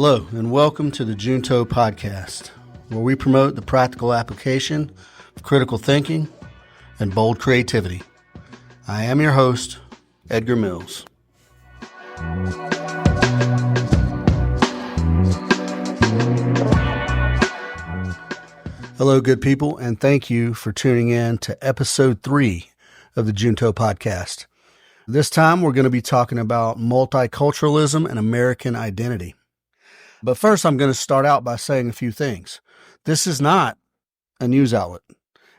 Hello, and welcome to the Junto podcast, where we promote the practical application of critical thinking and bold creativity. I am your host, Edgar Mills. Hello, good people, and thank you for tuning in to episode 3 of the Junto podcast. This time, we're going to be talking about multiculturalism and American identity. But first, I'm going to start out by saying a few things. This is not a news outlet,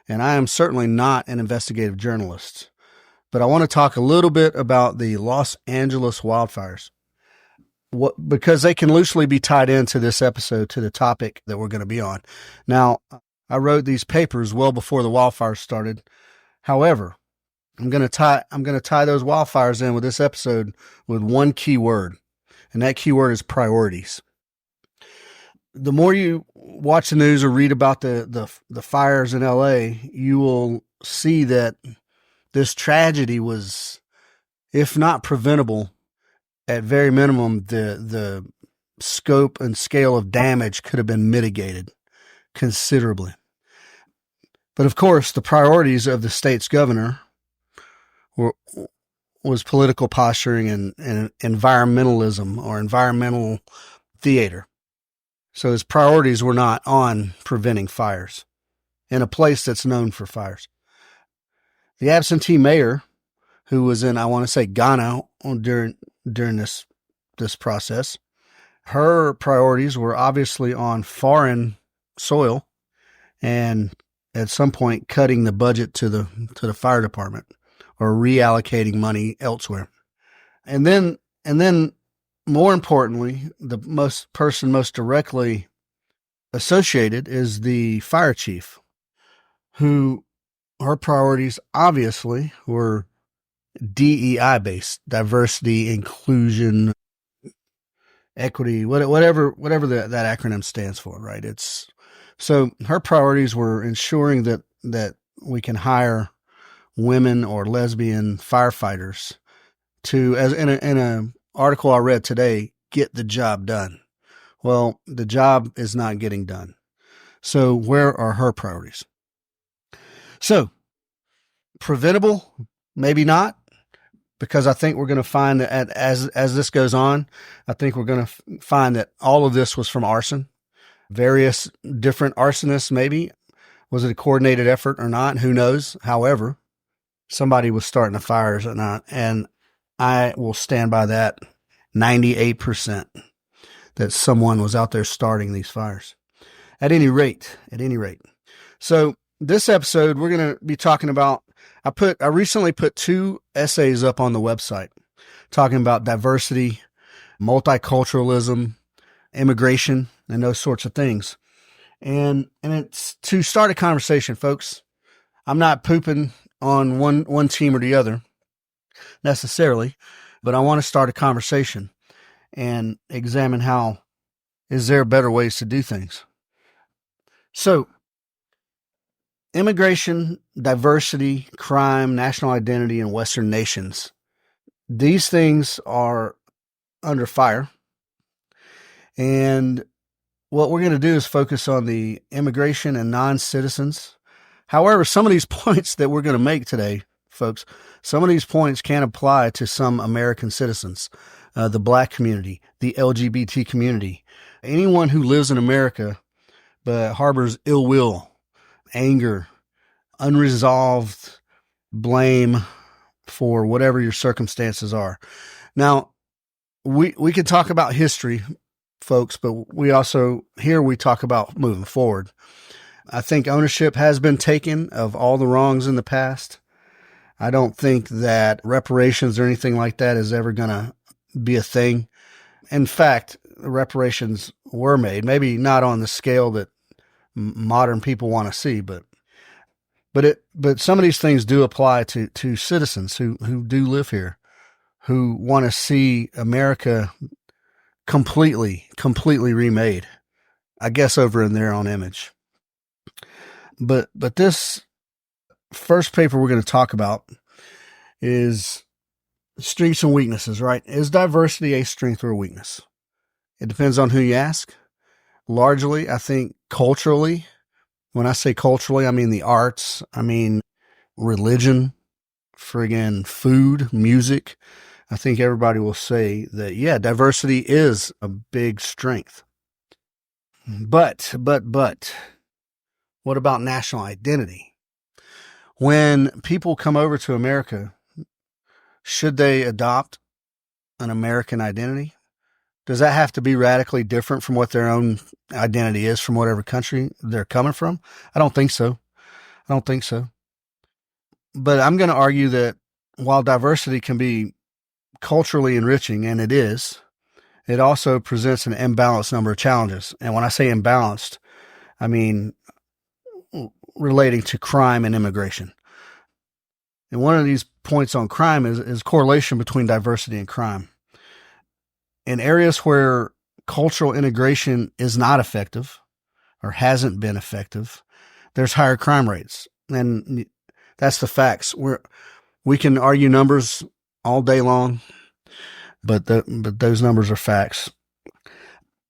and I am certainly not an investigative journalist. But I want to talk a little bit about the Los Angeles wildfires, because they can loosely be tied into this episode, to the topic that we're going to be on. Now, I wrote these papers well before the wildfires started. However, I'm going to tie those wildfires in with this episode with one key word, and that key word is priorities. The more you watch the news or read about the fires in LA, you will see that this tragedy was, if not preventable, at very minimum, the scope and scale of damage could have been mitigated considerably. But of course, the priorities of the state's governor was political posturing and environmentalism or environmental theater. So his priorities were not on preventing fires in a place that's known for fires. The absentee mayor, who was in, I want to say, Ghana during this process, her priorities were obviously on foreign soil and at some point cutting the budget to the fire department or reallocating money elsewhere. And then more importantly, the most directly associated is the fire chief, who her priorities obviously were DEI based, diversity, inclusion, equity, whatever that acronym stands for, right? So her priorities were ensuring that we can hire women or lesbian firefighters to, as in a article I read today, get the job done. Well, the job is not getting done. So where are her priorities? So preventable, maybe not, because I think we're going to find that as this goes on, I think we're going to find that all of this was from arson. Various different arsonists, maybe. Was it a coordinated effort or not? Who knows? However, somebody was starting the fires or not, and I will stand by that 98% that someone was out there starting these fires. At any rate. So this episode, we're going to be talking about, I recently put 2 essays up on the website talking about diversity, multiculturalism, immigration, and those sorts of things. And it's to start a conversation, folks. I'm not pooping on one team or the other necessarily, but I want to start a conversation and examine how is there better ways to do things. So, immigration, diversity, crime, national identity, and Western nations. These things are under fire. And what we're going to do is focus on the immigration and non-citizens. However, some of these points that we're going to make today, folks, some of these points can apply to some American citizens, the Black community, the LGBT community, anyone who lives in America but harbors ill will, anger, unresolved blame for whatever your circumstances are. Now, we could talk about history, folks, but we talk about moving forward. I think ownership has been taken of all the wrongs in the past. I don't think that reparations or anything like that is ever going to be a thing. In fact, reparations were made, maybe not on the scale that modern people want to see, but some of these things do apply to citizens who do live here, who want to see America completely remade, I guess over in their own image. But this first paper we're going to talk about is strengths and weaknesses, right? Is diversity a strength or a weakness? It depends on who you ask. Largely, I think culturally, when I say culturally, I mean the arts, I mean religion, friggin' food, music. I think everybody will say that, yeah, diversity is a big strength. But, what about national identity? When people come over to America, should they adopt an American identity? Does that have to be radically different from what their own identity is from whatever country they're coming from? I don't think so. I don't think so. But I'm going to argue that while diversity can be culturally enriching, and it is, it also presents an imbalanced number of challenges. And when I say imbalanced, I mean relating to crime and immigration. And one of these points on crime is correlation between diversity and crime. In areas where cultural integration is not effective or hasn't been effective, there's higher crime rates. And that's the facts. We can argue numbers all day long, but those numbers are facts.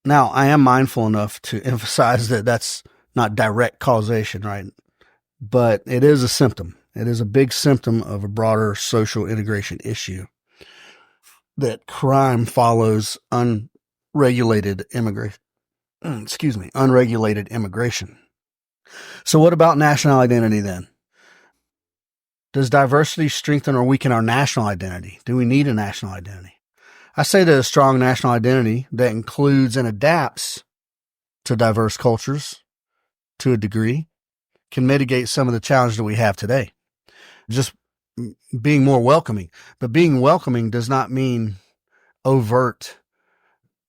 Now, I am mindful enough to emphasize that that's not direct causation, right? But it is a symptom. It is a big symptom of a broader social integration issue that crime follows unregulated immigration. Unregulated immigration. So what about national identity then? Does diversity strengthen or weaken our national identity? Do we need a national identity? I say that a strong national identity that includes and adapts to diverse cultures to a degree can mitigate some of the challenges that we have today. Just being more welcoming. But being welcoming does not mean overt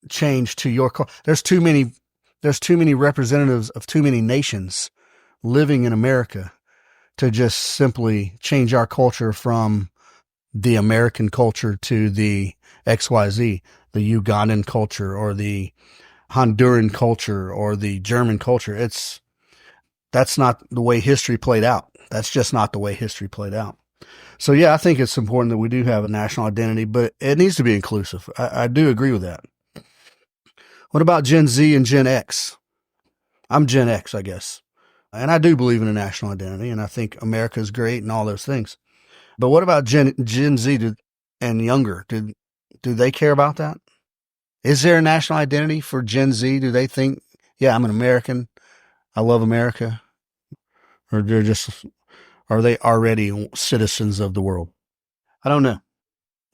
change to your culture. There's too many representatives of too many nations living in America to just simply change our culture from the American culture to the XYZ, the Ugandan culture or the Honduran culture or the German culture. That's not the way history played out. That's just not the way history played out. So yeah, I think it's important that we do have a national identity, but it needs to be inclusive. I do agree with that. What about Gen Z and Gen X? I'm Gen X, I guess. And I do believe in a national identity, and I think America is great and all those things. But what about Gen Z and younger? Do they care about that? Is there a national identity for Gen Z? Do they think, yeah, I'm an American, I love America? Or are they already citizens of the world? I don't know.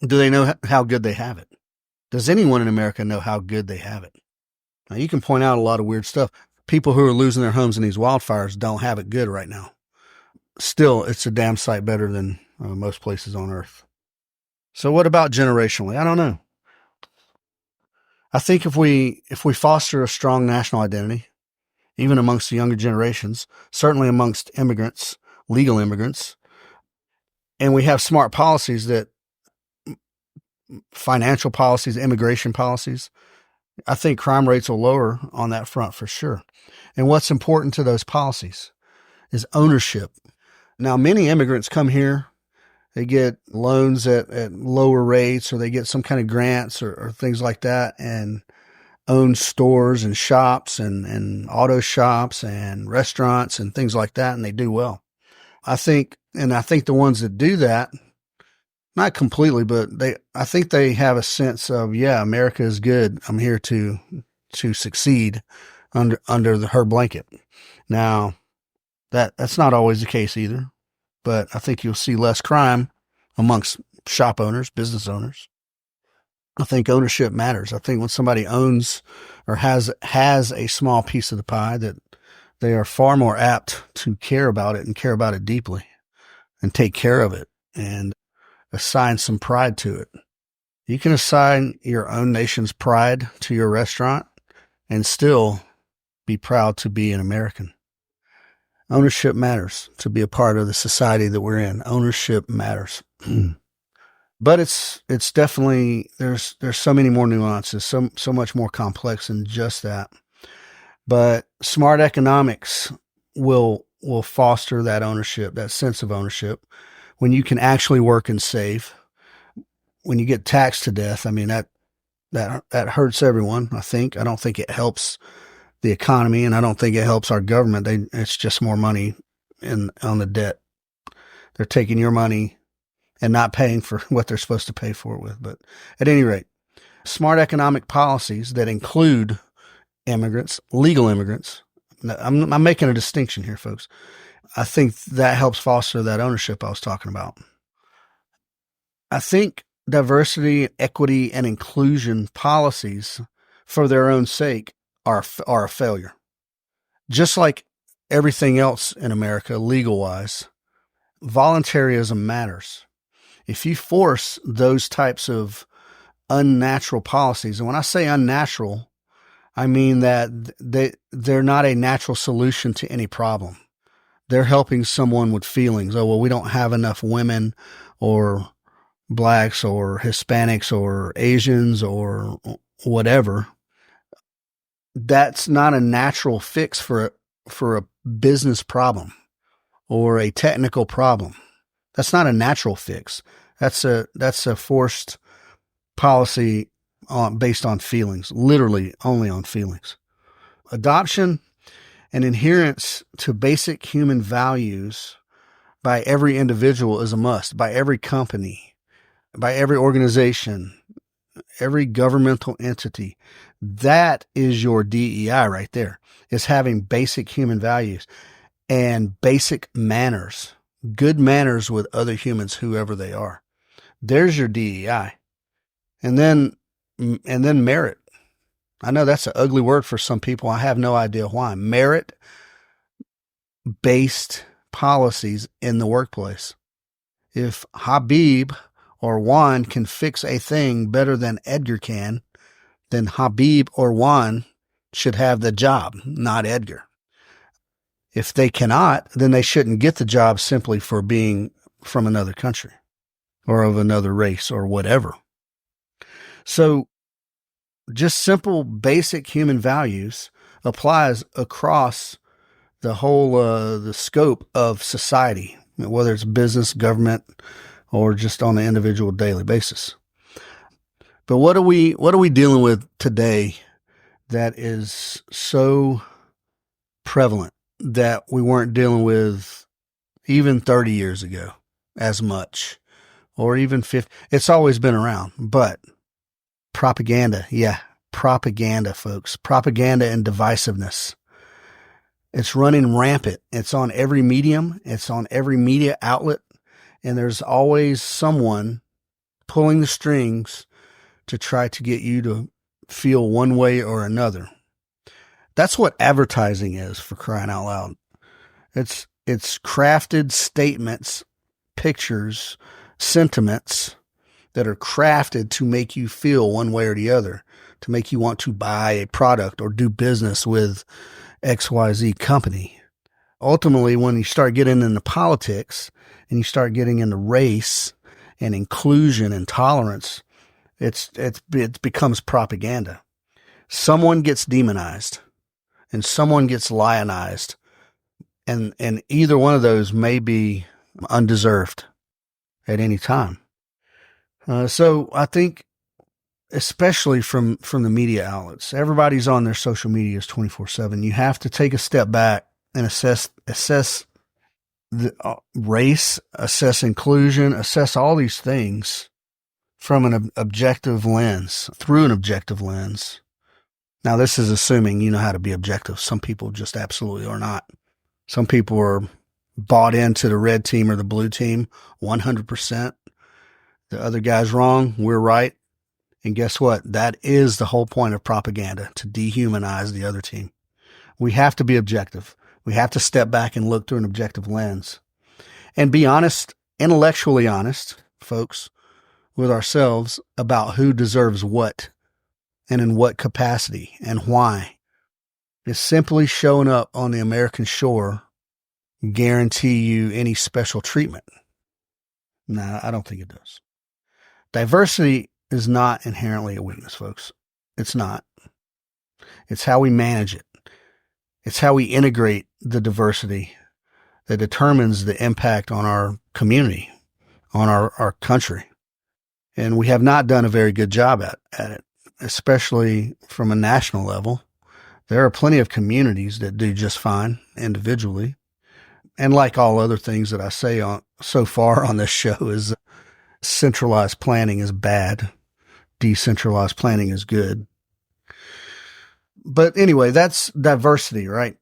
Do they know how good they have it? Does anyone in America know how good they have it? Now, you can point out a lot of weird stuff. People who are losing their homes in these wildfires don't have it good right now. Still, it's a damn sight better than most places on earth. So what about generationally? I don't know. I think if we foster a strong national identity, even amongst the younger generations, certainly amongst immigrants, legal immigrants, and we have smart policies, that financial policies, immigration policies, I think crime rates will lower on that front for sure. And what's important to those policies is ownership. Now, many immigrants come here, they get loans at lower rates, or they get some kind of grants or things like that, and own stores and shops and auto shops and restaurants and things like that, and they do well. I think the ones that do that, not completely, but I think they have a sense of, yeah, America is good. I'm here to succeed under her blanket. Now, that's not always the case either, but I think you'll see less crime amongst shop owners, business owners. I think ownership matters. I think when somebody owns or has a small piece of the pie, that they are far more apt to care about it and care about it deeply and take care of it and assign some pride to it. You can assign your own nation's pride to your restaurant and still be proud to be an American. Ownership matters to be a part of the society that we're in. Ownership matters. But it's definitely, there's so many more nuances, so much more complex than just that. But smart economics will foster that ownership, that sense of ownership. When you can actually work and save, when you get taxed to death, I mean, That hurts everyone, I think. I don't think it helps the economy, and I don't think it helps our government. It's just more money on the debt. They're taking your money and not paying for what they're supposed to pay for it with. But at any rate, smart economic policies that include immigrants, legal immigrants. I'm making a distinction here, folks. I think that helps foster that ownership I was talking about. I think diversity, equity, and inclusion policies for their own sake are a failure. Just like everything else in America, legal-wise, voluntarism matters. If you force those types of unnatural policies, and when I say unnatural, I mean that they're not a natural solution to any problem. They're helping someone with feelings. Oh, well, we don't have enough women or blacks or Hispanics or Asians or whatever. That's not a natural fix for a business problem or a technical problem. That's not a natural fix. That's a forced policy based on feelings, literally only on feelings. Adoption and adherence to basic human values by every individual is a must, by every company, by every organization, every governmental entity. That is your DEI right there, is having basic human values and basic manners, good manners with other humans, whoever they are. There's your DEI. And then merit. I know that's an ugly word for some people. I have no idea why. Merit-based policies in the workplace. If Habib or Juan can fix a thing better than Edgar can, then Habib or Juan should have the job, not Edgar. If they cannot, then they shouldn't get the job simply for being from another country or of another race or whatever. So just simple, basic human values applies across the whole, the scope of society, whether it's business, government, or just on an individual daily basis. But what are we dealing with today that is so prevalent that we weren't dealing with even 30 years ago as much, or even 50? It's always been around, but propaganda. Yeah. Propaganda, folks. Propaganda and divisiveness. It's running rampant. It's on every medium. It's on every media outlet. And there's always someone pulling the strings to try to get you to feel one way or another. That's what advertising is, for crying out loud. It's crafted statements, pictures, sentiments that are crafted to make you feel one way or the other, to make you want to buy a product or do business with XYZ company. Ultimately, when you start getting into politics and you start getting into race and inclusion and tolerance, it becomes propaganda. Someone gets demonized and someone gets lionized, and either one of those may be undeserved at any time. So I think, especially from the media outlets, everybody's on their social medias 24/7. You have to take a step back and assess the race, assess inclusion, assess all these things from an objective lens, through an objective lens. Now, this is assuming you know how to be objective. Some people just absolutely are not. Some people are bought into the red team or the blue team 100%. The other guy's wrong, we're right. And guess what? That is the whole point of propaganda, to dehumanize the other team. We have to be objective. We have to step back and look through an objective lens and be honest, intellectually honest, folks, with ourselves about who deserves what and in what capacity and why. Is simply showing up on the American shore guarantee you any special treatment? No, I don't think it does. Diversity is not inherently a weakness, folks. It's not. It's how we manage it. It's how we integrate the diversity that determines the impact on our community, on our country. And we have not done a very good job at it. especially from a national level. There are plenty of communities that do just fine individually. And like all other things that I say so far on this show is centralized planning is bad. Decentralized planning is good. But anyway, that's diversity, right?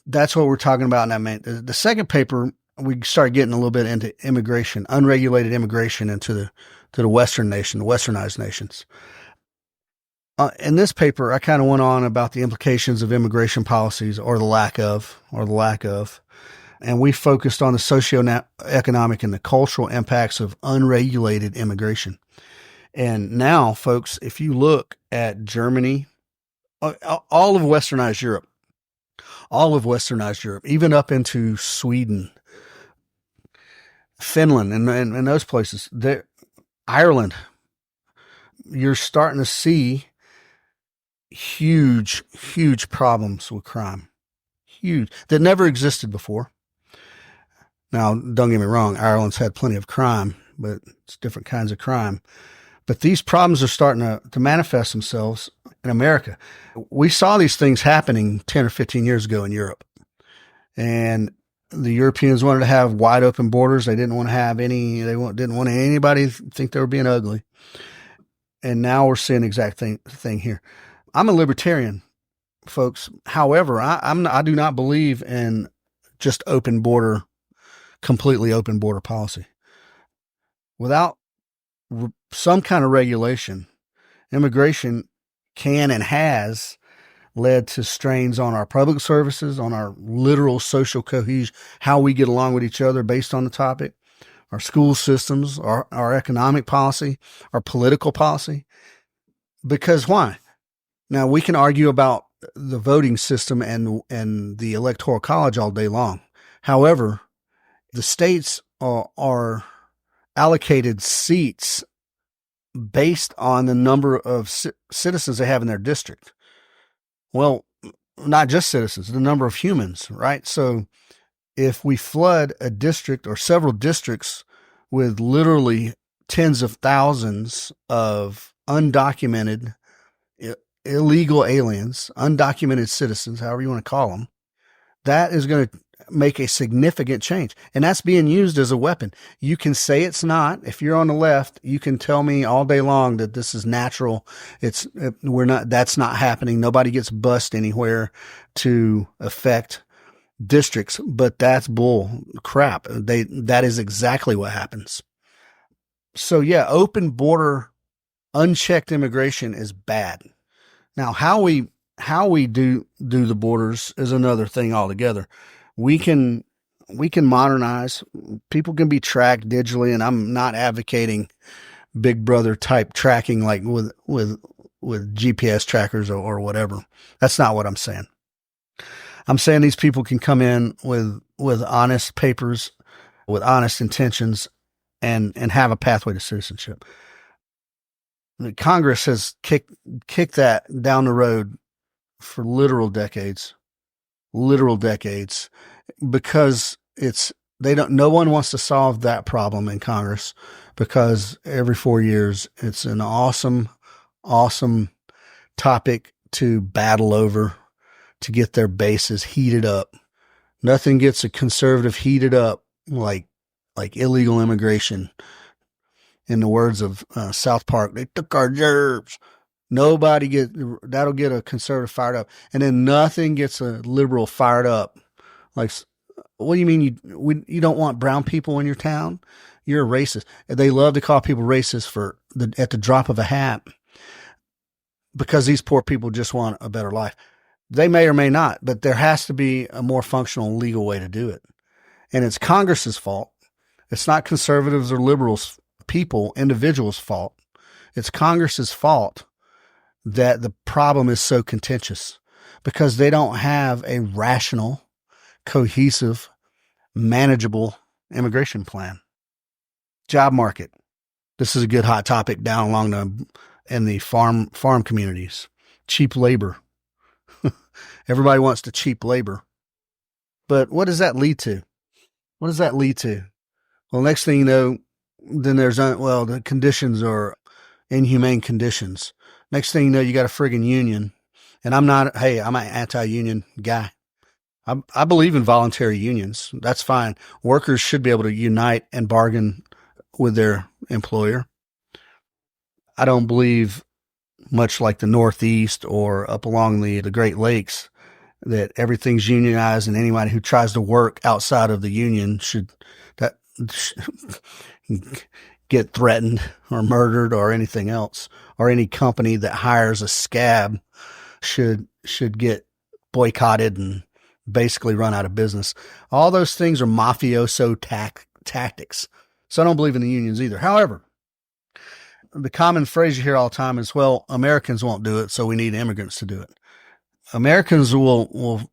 That's what we're talking about. And the second paper, we started getting a little bit into immigration, unregulated immigration into the Western nation, the westernized nations. In this paper, I kind of went on about the implications of immigration policies or the lack of. And we focused on the socioeconomic and the cultural impacts of unregulated immigration. And now, folks, if you look at Germany, all of Westernized Europe, even up into Sweden, Finland, and those places, Ireland, you're starting to see huge, huge problems with crime. Huge. That never existed before. Now, don't get me wrong, Ireland's had plenty of crime, but it's different kinds of crime. But these problems are starting to manifest themselves in America. We saw these things happening 10 or 15 years ago in Europe. And the Europeans wanted to have wide open borders. They didn't want to have didn't want anybody to think they were being ugly. And now we're seeing the exact thing here. I'm a libertarian, folks. However, I do not believe in just completely open border policy. Without some kind of regulation, immigration can and has led to strains on our public services, on our literal social cohesion, how we get along with each other based on the topic, our school systems, our economic policy, our political policy. Because why? Now, we can argue about the voting system and the electoral college all day long. However, the states are allocated seats based on the number of citizens they have in their district. Well, not just citizens, the number of humans, right? So if we flood a district or several districts with literally tens of thousands of undocumented, illegal aliens, undocumented citizens, however you want to call them, that is going to make a significant change. And that's being used as a weapon. You can say it's not. If you're on the left, you can tell me all day long that this is natural. That's not happening. Nobody gets bussed anywhere to affect districts, but that's bull crap. That is exactly what happens. So yeah, open border, unchecked immigration is bad. Now, how we do the borders is another thing altogether. We can modernize. People can be tracked digitally, and I'm not advocating Big Brother type tracking like with GPS trackers or whatever. That's not what I'm saying. I'm saying these people can come in with honest papers, with honest intentions, and have a pathway to citizenship. Congress has kicked that down the road for literal decades, because no one wants to solve that problem in Congress, because every 4 years it's an awesome topic to battle over, to get their bases heated up. Nothing gets a conservative heated up like illegal immigration. In the words of South Park, they took our gerbs. That'll get a conservative fired up. And then nothing gets a liberal fired up. Like, what do you mean you don't want brown people in your town? You're a racist. They love to call people racist at the drop of a hat, because these poor people just want a better life. They may or may not, but there has to be a more functional legal way to do it. And it's Congress's fault. It's not conservatives or liberals, individuals' fault. It's Congress's fault that the problem is so contentious, because they don't have a rational, cohesive, manageable immigration plan. Job market. This is a good hot topic down along in the farm communities. Cheap labor. Everybody wants the cheap labor. But what does that lead to? Well, next thing you know, then the conditions are inhumane conditions. Next thing you know, you got a friggin' union. And I'm an anti-union guy. I believe in voluntary unions. That's fine. Workers should be able to unite and bargain with their employer. I don't believe, much like the Northeast or up along the Great Lakes, that everything's unionized and anybody who tries to work outside of the union should get threatened or murdered or anything else, or any company that hires a scab should get boycotted and basically run out of business. All those things are mafioso tactics. So I don't believe in the unions either. However, the common phrase you hear all the time is, well, Americans won't do it, so we need immigrants to do it. Americans will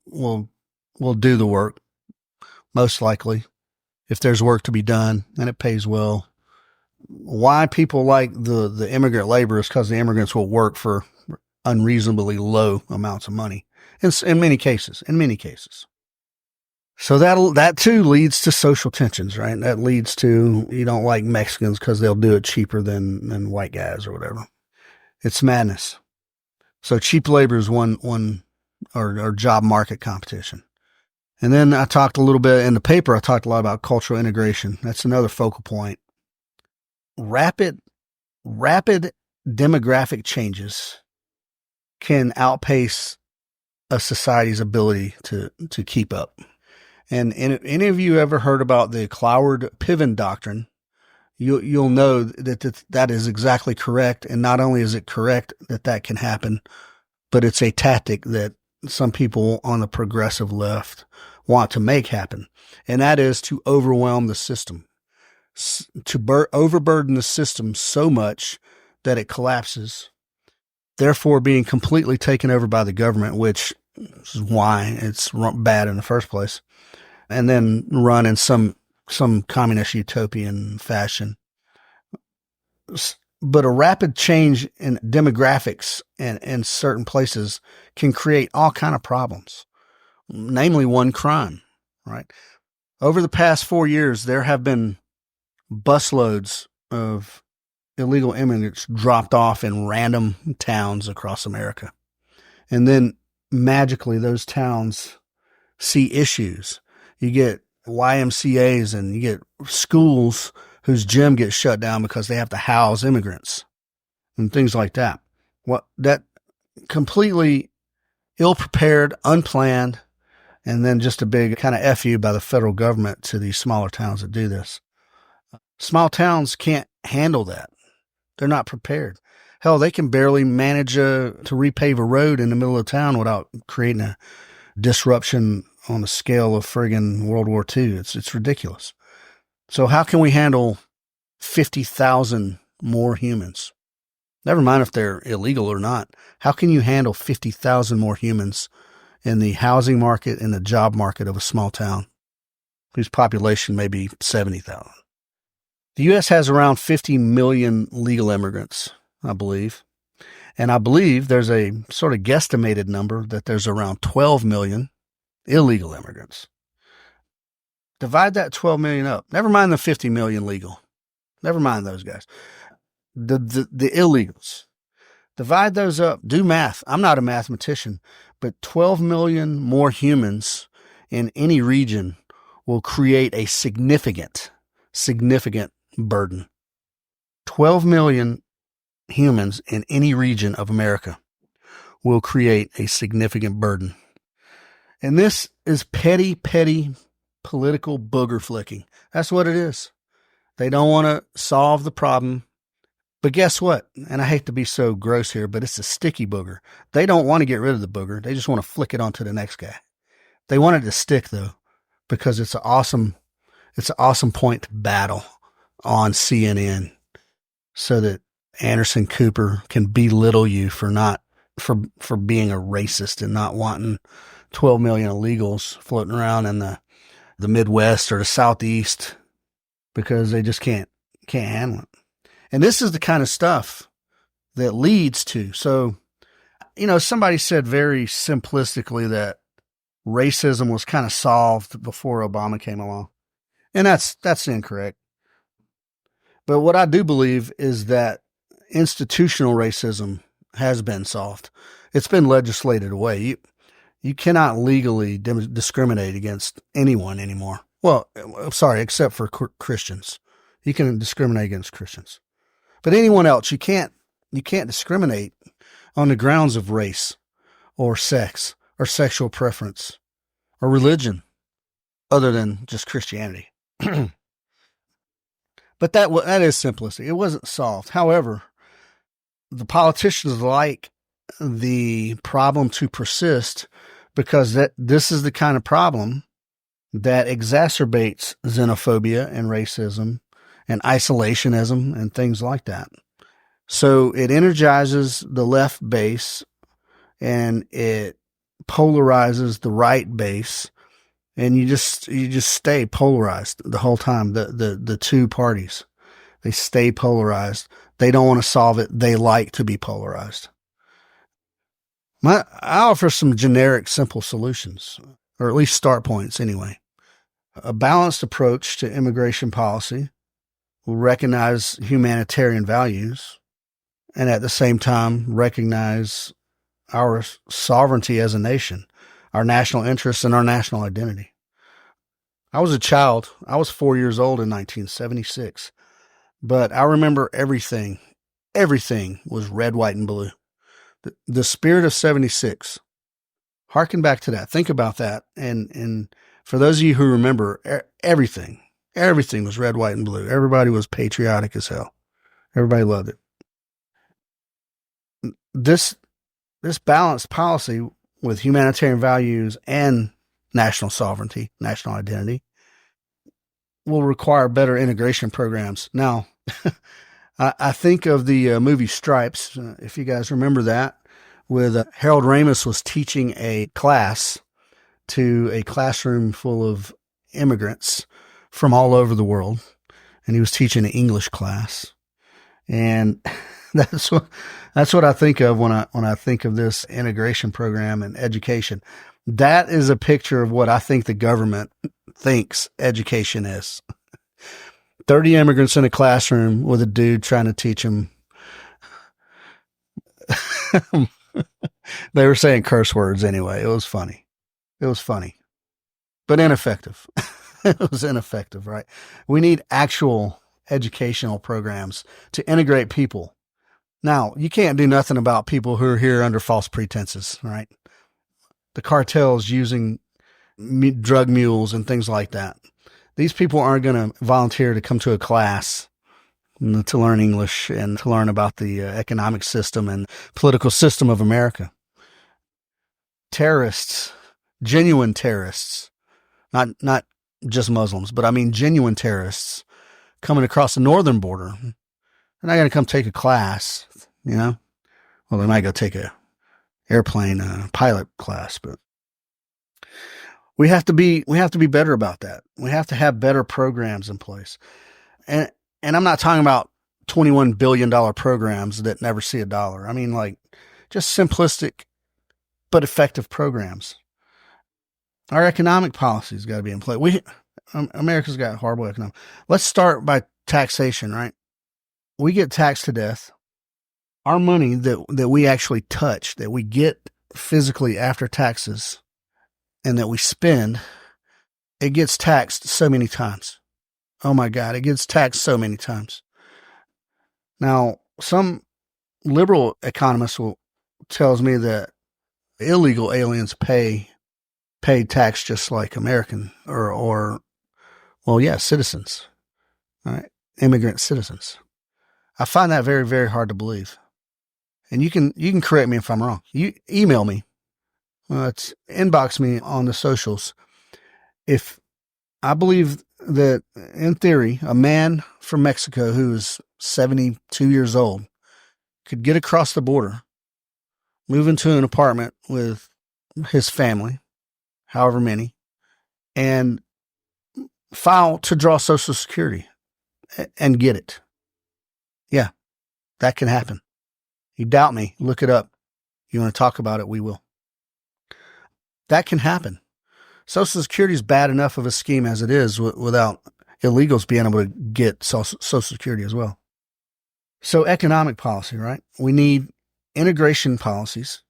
do the work, most likely, if there's work to be done and it pays well. Why people like the immigrant labor is because the immigrants will work for unreasonably low amounts of money in many cases. So that too leads to social tensions, right? That leads to, you don't like Mexicans because they'll do it cheaper than white guys or whatever. It's madness. So cheap labor is one or job market competition. And then I talked a little bit in the paper. I talked a lot about cultural integration. That's another focal point. Rapid demographic changes can outpace a society's ability to keep up. And any of you ever heard about the Cloward-Piven doctrine, you'll know that is exactly correct. And not only is it correct that can happen, but it's a tactic that some people on the progressive left want to make happen. And that is to overwhelm the system, to overburden the system so much that it collapses, therefore being completely taken over by the government, which is why it's bad in the first place, and then run in some communist utopian fashion. But a rapid change in demographics in certain places can create all kind of problems, namely one, crime, right? Over the past 4 years, there have been busloads of illegal immigrants dropped off in random towns across America. And then magically those towns see issues. You get YMCAs and you get schools whose gym gets shut down because they have to house immigrants and things like that. That completely ill-prepared, unplanned, and then just a big kind of FU by the federal government to these smaller towns that do this. Small towns can't handle that. They're not prepared. Hell, they can barely manage to repave a road in the middle of town without creating a disruption on the scale of friggin' World War II. It's ridiculous. So how can we handle 50,000 more humans? Never mind if they're illegal or not. How can you handle 50,000 more humans in the housing market and the job market of a small town whose population may be 70,000? The U.S. has around 50 million legal immigrants, I believe. And I believe there's a sort of guesstimated number that there's around 12 million illegal immigrants. Divide that 12 million up. Never mind the 50 million legal. Never mind those guys. The illegals. Divide those up. Do math. I'm not a mathematician, but 12 million more humans in any region will create a significant burden. 12 million humans in any region of America will create a significant burden. And this is petty political booger flicking. That's what it is. They don't want to solve the problem. But guess what? And I hate to be so gross here, but it's a sticky booger. They don't want to get rid of the booger. They just want to flick it onto the next guy. They want it to stick though, because it's an awesome point to battle on CNN so that Anderson Cooper can belittle you for being a racist and not wanting 12 million illegals floating around in the Midwest or the Southeast because they just can't handle it. And this is the kind of stuff that leads to. So, somebody said very simplistically that racism was kind of solved before Obama came along. And that's incorrect. But what I do believe is that institutional racism has been solved. It's been legislated away. You cannot legally discriminate against anyone anymore. Well, I'm sorry, except for Christians. You can discriminate against Christians. But anyone else, you can't discriminate on the grounds of race or sex or sexual preference or religion other than just Christianity. But that is simplistic. It wasn't solved. However, the politicians like the problem to persist because this is the kind of problem that exacerbates xenophobia and racism and isolationism and things like that. So it energizes the left base and it polarizes the right base, and you just stay polarized the whole time. The two parties, they stay polarized. They don't want to solve it. They like to be polarized. I offer some generic, simple solutions, or at least start points anyway. A balanced approach to immigration policy will recognize humanitarian values and at the same time recognize our sovereignty as a nation, our national interests, and our national identity. I was a child. I was 4 years old in 1976, but I remember everything. Everything was red, white, and blue. The spirit of 76. Harken back to that. Think about that. And for those of you who remember, everything was red, white, and blue. Everybody was patriotic as hell. Everybody loved it. This balanced policy with humanitarian values and national sovereignty, national identity, will require better integration programs. Now, I think of the movie Stripes, if you guys remember that, with Harold Ramis was teaching a class to a classroom full of immigrants from all over the world, and he was teaching an English class. And that's what I think of when I think of this integration program and education. That is a picture of what I think the government thinks education is. 30 immigrants in a classroom with a dude trying to teach them. They were saying curse words anyway. It was funny. But ineffective. It was ineffective, right? We need actual educational programs to integrate people. Now, you can't do nothing about people who are here under false pretenses, right? The cartels using drug mules and things like that. These people aren't going to volunteer to come to a class to learn English and to learn about the economic system and political system of America. Terrorists, genuine terrorists, not just Muslims, but I mean genuine terrorists coming across the northern border. They're not going to come take a class, you know? Well, they might go take a airplane pilot class, but we have to be better about that. We have to have better programs in place. And I'm not talking about $21 billion programs that never see a dollar. I mean, like, just simplistic but effective programs. Our economic policy's got to be in place. America's got horrible economic. Let's start by taxation, right? We get taxed to death. Our money that we actually touch, that we get physically after taxes, and that we spend, it gets taxed so many times. Oh my God, it gets taxed so many times. Now, some liberal economist tells me that illegal aliens pay tax just like American or citizens, right? Immigrant citizens. I find that very, very hard to believe. And you can correct me if I'm wrong. You email me. It's inbox me on the socials. If I believe that, in theory, a man from Mexico who is 72 years old could get across the border, move into an apartment with his family, however many, and file to draw Social Security and get it. Yeah, that can happen. You doubt me, look it up. You want to talk about it, we will. That can happen. Social Security is bad enough of a scheme as it is without illegals being able to get Social Security as well. So economic policy, right? We need integration policies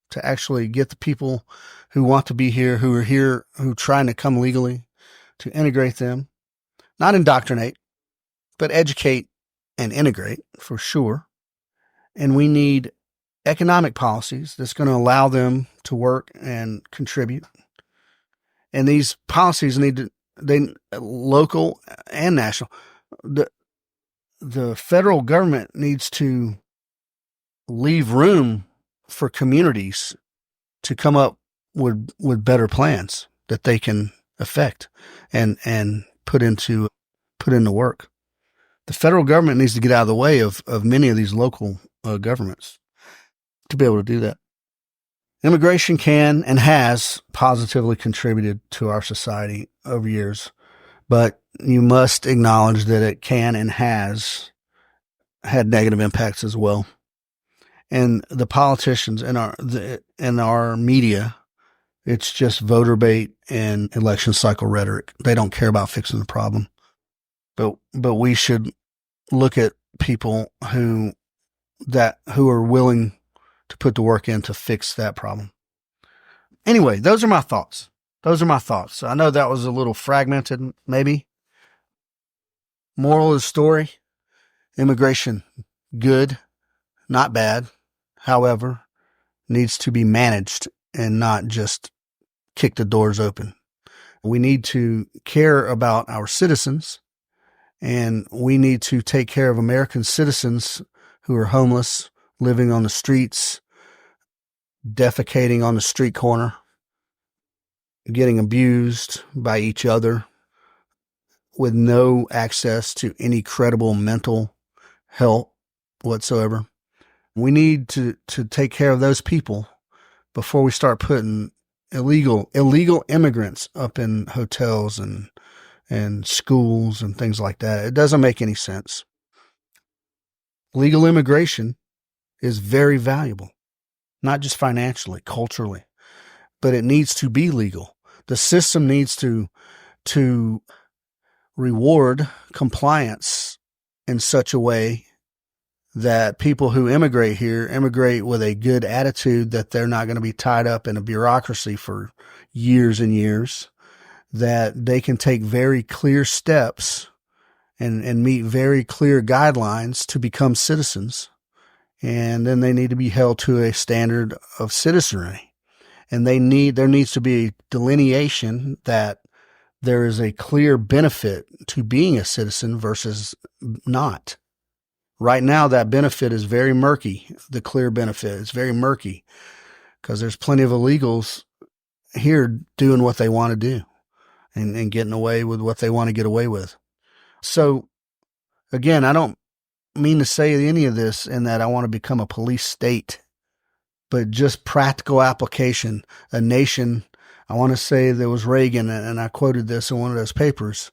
to actually get the people who want to be here, who are here, who are trying to come legally, to integrate them, not indoctrinate, but educate and integrate for sure. And we need economic policies that's going to allow them to work and contribute. And these policies they local and national. The federal government needs to leave room for communities to come up with better plans that they can affect and put into work. The federal government needs to get out of the way of many of these local governments to be able to do that. Immigration can and has positively contributed to our society over years, but you must acknowledge that it can and has had negative impacts as well. And the politicians and our media, it's just voter bait and election cycle rhetoric. They don't care about fixing the problem. But we should look at people who are willing to put the work in to fix that problem. Anyway, those are my thoughts. I know that was a little fragmented, maybe. Moral of the story, immigration, good, not bad. However, needs to be managed and not just kick the doors open. We need to care about our citizens, and we need to take care of American citizens who are homeless, living on the streets, defecating on the street corner, getting abused by each other with no access to any credible mental help whatsoever. We need to take care of those people before we start putting illegal immigrants up in hotels and schools and things like that. It doesn't make any sense. Legal immigration is very valuable, not just financially, culturally, but it needs to be legal. The system needs to reward compliance in such a way that people who immigrate here immigrate with a good attitude, that they're not going to be tied up in a bureaucracy for years and years, that they can take very clear steps and meet very clear guidelines to become citizens. And then they need to be held to a standard of citizenry. And there needs to be a delineation that there is a clear benefit to being a citizen versus not. Right now, that benefit is very murky. The clear benefit is very murky because there's plenty of illegals here doing what they want to do and getting away with what they want to get away with. So again, I don't mean to say any of this in that I want to become a police state, but just practical application. A nation, I want to say there was Reagan, and I quoted this in one of those papers.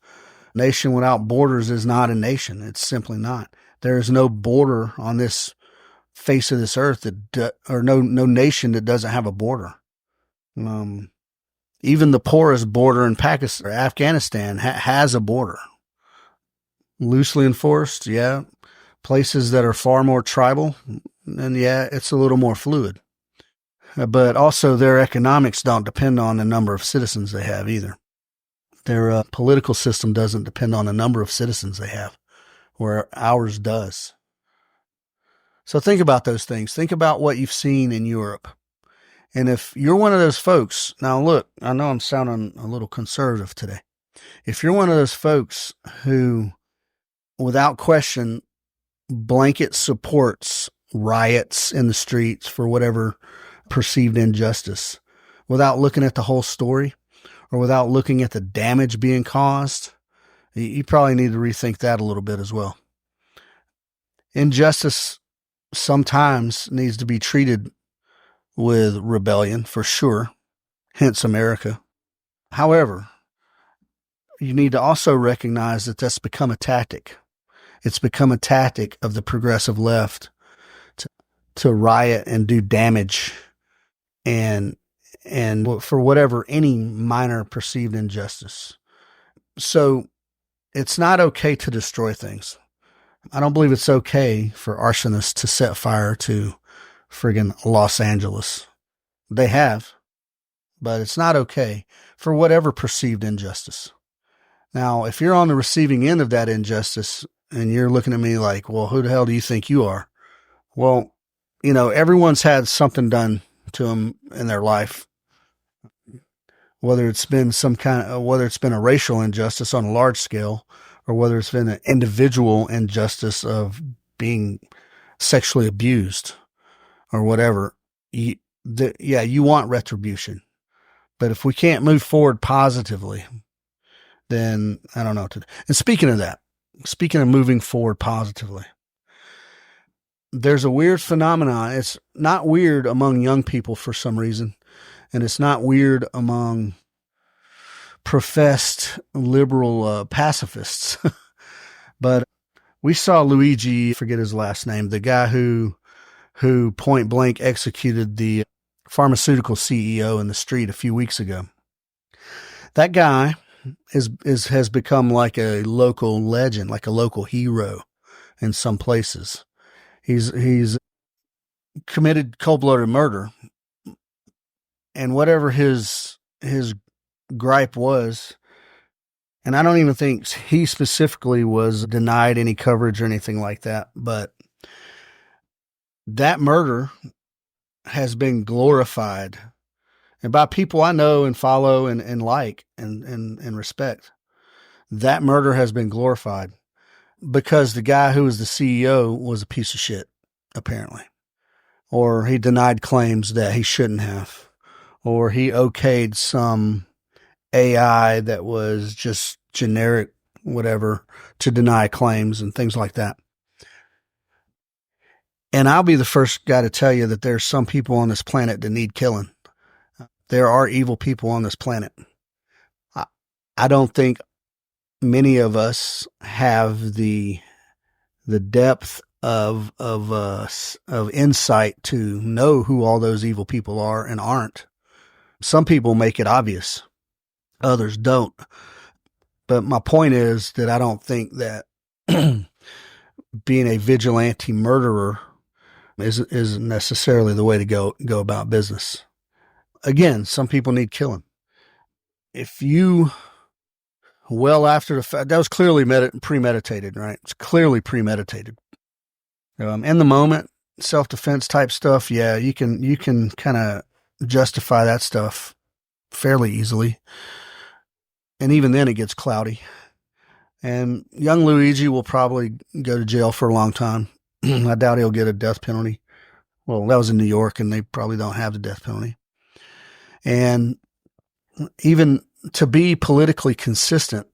A nation without borders is not a nation. It's simply not. There is no border on this face of this earth or no nation that doesn't have a border. Even the poorest border in Pakistan or Afghanistan has a border. Loosely enforced, yeah. Places that are far more tribal, and yeah, it's a little more fluid. But also their economics don't depend on the number of citizens they have either. Their political system doesn't depend on the number of citizens they have, where ours does. So think about those things. Think about what you've seen in Europe. And if you're one of those folks, now look, I know I'm sounding a little conservative today. If you're one of those folks who, without question, blanket supports riots in the streets for whatever perceived injustice, without looking at the whole story or without looking at the damage being caused, you probably need to rethink that a little bit as well. Injustice sometimes needs to be treated with rebellion, for sure, hence America. However, you need to also recognize that that's become a tactic. It's become a tactic of the progressive left to riot and do damage and for whatever, any minor perceived injustice. So it's not okay to destroy things. I don't believe it's okay for arsonists to set fire to friggin' Los Angeles. They have, but it's not okay for whatever perceived injustice. Now, if you're on the receiving end of that injustice and you're looking at me like, well, who the hell do you think you are? Well, everyone's had something done to them in their life, whether it's been whether it's been a racial injustice on a large scale, or whether it's been an individual injustice of being sexually abused or whatever. You want retribution. But if we can't move forward positively, then I don't know what to do. And speaking of moving forward positively, there's a weird phenomenon. It's not weird among young people for some reason, and it's not weird among professed liberal pacifists. But we saw Luigi, forget his last name, the guy who point blank executed the pharmaceutical CEO in the street a few weeks ago. That guy has become like a local legend, like a local hero in some places. He's committed cold-blooded murder, and whatever his gripe was, and I don't even think he specifically was denied any coverage or anything like that, but that murder has been glorified, and by people I know and follow and like and respect. That murder has been glorified because the guy who was the CEO was a piece of shit, apparently. Or he denied claims that he shouldn't have. Or he okayed some AI that was just generic, whatever, to deny claims and things like that. And I'll be the first guy to tell you that there's some people on this planet that need killing. There are evil people on this planet. I don't think many of us have the depth of insight to know who all those evil people are and aren't. Some people make it obvious. Others don't. But my point is that I don't think that being a vigilante murderer is necessarily the way to go about business. Again, some people need killing. If you, after the fact, that was clearly premeditated, right? It's clearly premeditated. In the moment, self-defense type stuff, yeah, you can kind of justify that stuff fairly easily. And even then it gets cloudy. And young Luigi will probably go to jail for a long time. I doubt he'll get a death penalty. Well, that was in New York, and they probably don't have the death penalty. And even to be politically consistent,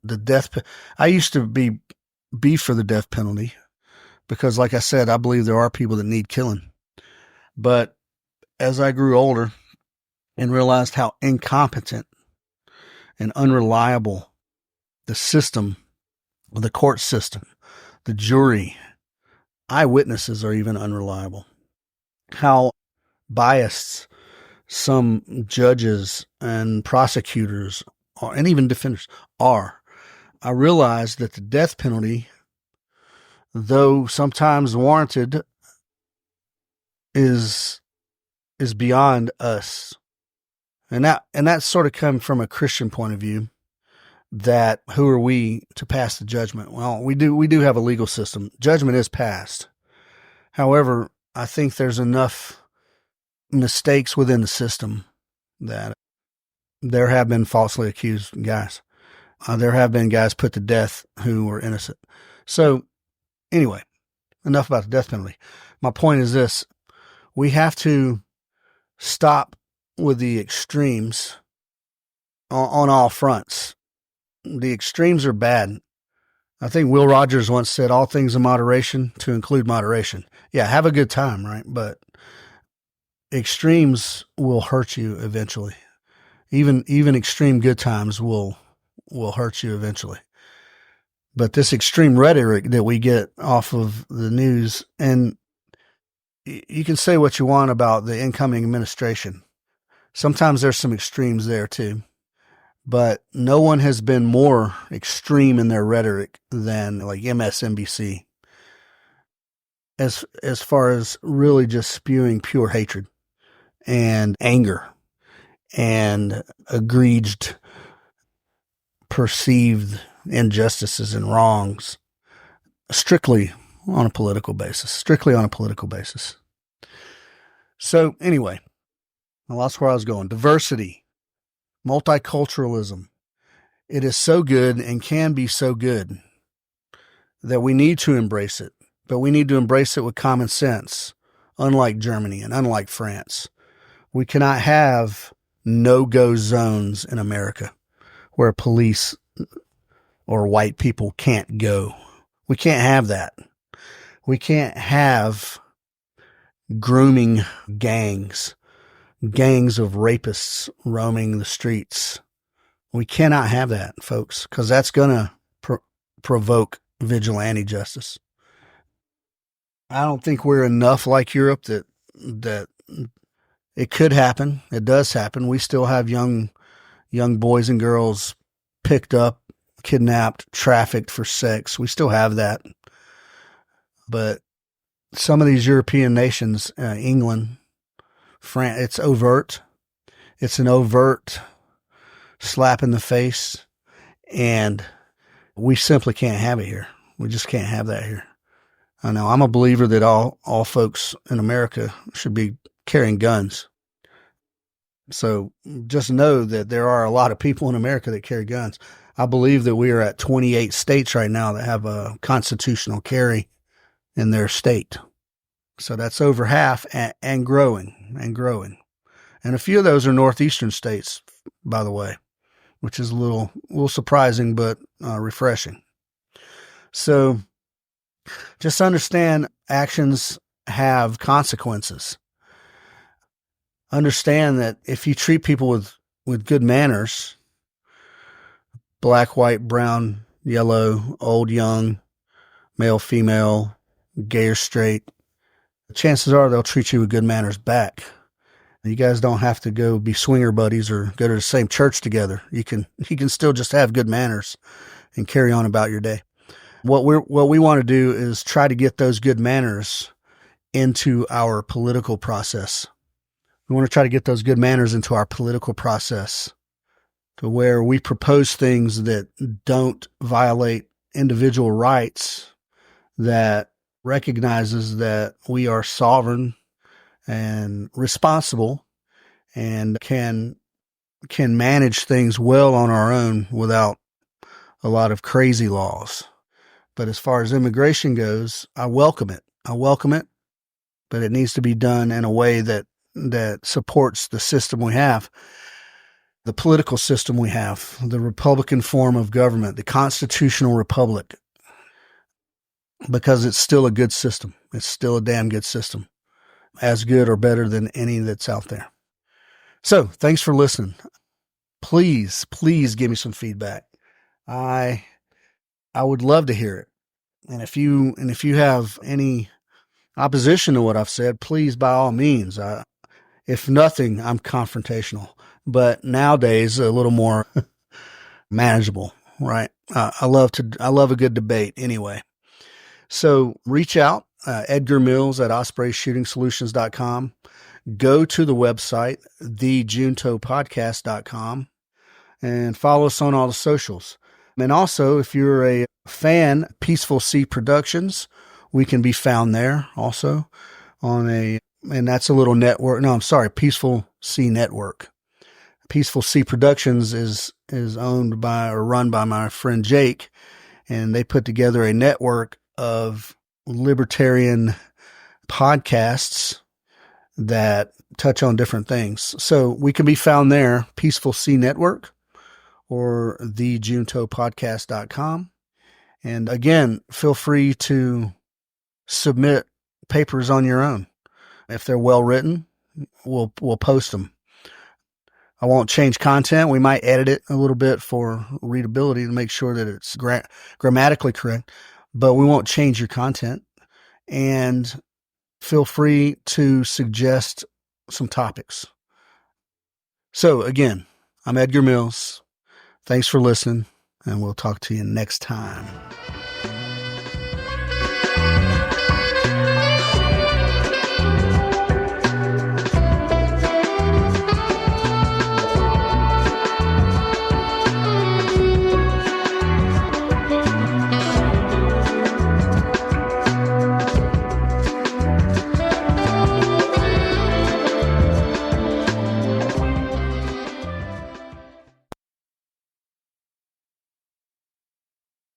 I used to be for the death penalty because, like I said, I believe there are people that need killing. But as I grew older and realized how incompetent and unreliable the system, the court system, the jury, eyewitnesses are even unreliable. How biased some judges and prosecutors are, and even defenders are. I realized that the death penalty, though sometimes warranted, is beyond us. And that sort of comes from a Christian point of view, that who are we to pass the judgment? Well, we do have a legal system. Judgment is passed. However, I think there's enough mistakes within the system that there have been falsely accused guys. There have been guys put to death who were innocent. So anyway, enough about the death penalty. My point is this: we have to stop with the extremes on all fronts. The extremes are bad. I think Will Rogers once said, all things in moderation, to include moderation. Yeah, have a good time, right? But extremes will hurt you eventually. Even extreme good times will hurt you eventually. But this extreme rhetoric that we get off of the news, and you can say what you want about the incoming administration. Sometimes there's some extremes there too. But no one has been more extreme in their rhetoric than like MSNBC. as far as really just spewing pure hatred and anger and egreged perceived injustices and wrongs strictly on a political basis. So anyway, I lost where I was going. Diversity, multiculturalism. It is so good and can be so good that we need to embrace it, but we need to embrace it with common sense, unlike Germany and unlike France. We cannot have no-go zones in America where police or white people can't go. We can't have that. We can't have grooming gangs of rapists roaming the streets. We cannot have that, folks, because that's going to provoke vigilante justice. I don't think we're enough like Europe that it could happen. It does happen. We still have young boys and girls picked up, kidnapped, trafficked for sex. We still have that. But some of these European nations, England, France, it's overt. It's an overt slap in the face, and we simply can't have it here. We just can't have that here. I know I'm a believer that all folks in America should be carrying guns. So just know that there are a lot of people in America that carry guns. I believe that we are at 28 states right now that have a constitutional carry in their state. So that's over half and growing. And a few of those are northeastern states, by the way, which is a little surprising, but refreshing. So just understand actions have consequences. Understand that if you treat people with good manners, black, white, brown, yellow, old, young, male, female, gay or straight, chances are they'll treat you with good manners back. You guys don't have to go be swinger buddies or go to the same church together. You can still just have good manners and carry on about your day. What we want to do is try to get those good manners into our political process. We want to try to get those good manners into our political process to where we propose things that don't violate individual rights, that recognizes that we are sovereign and responsible and can manage things well on our own without a lot of crazy laws. But as far as immigration goes, I welcome it, but it needs to be done in a way that supports the system we have, the political system we have, the Republican form of government, the constitutional republic, because it's still a good system. It's still a damn good system, as good or better than any that's out there. So thanks for listening. Please give me some feedback. I would love to hear it. And if you have any opposition to what I've said, please, by all means. If nothing, I'm confrontational, but nowadays a little more manageable, right? I love a good debate anyway. So reach out, Edgar Mills at ospreyshootingsolutions.com. Go to the website, thejuntopodcast.com, and follow us on all the socials. And also, if you're a fan, Peaceful Sea Productions, we can be found there also and that's a little network. No, I'm sorry, Peaceful Sea Network. Peaceful Sea Productions is owned by or run by my friend Jake, and they put together a network of libertarian podcasts that touch on different things. So we can be found there, Peaceful Sea Network or thejuntopodcast.com. And again, feel free to submit papers on your own. If they're well written, we'll post them. I won't change content. We might edit it a little bit for readability to make sure that it's grammatically correct, but we won't change your content. And feel free to suggest some topics. So again, I'm Edgar Mills. Thanks for listening, and we'll talk to you next time.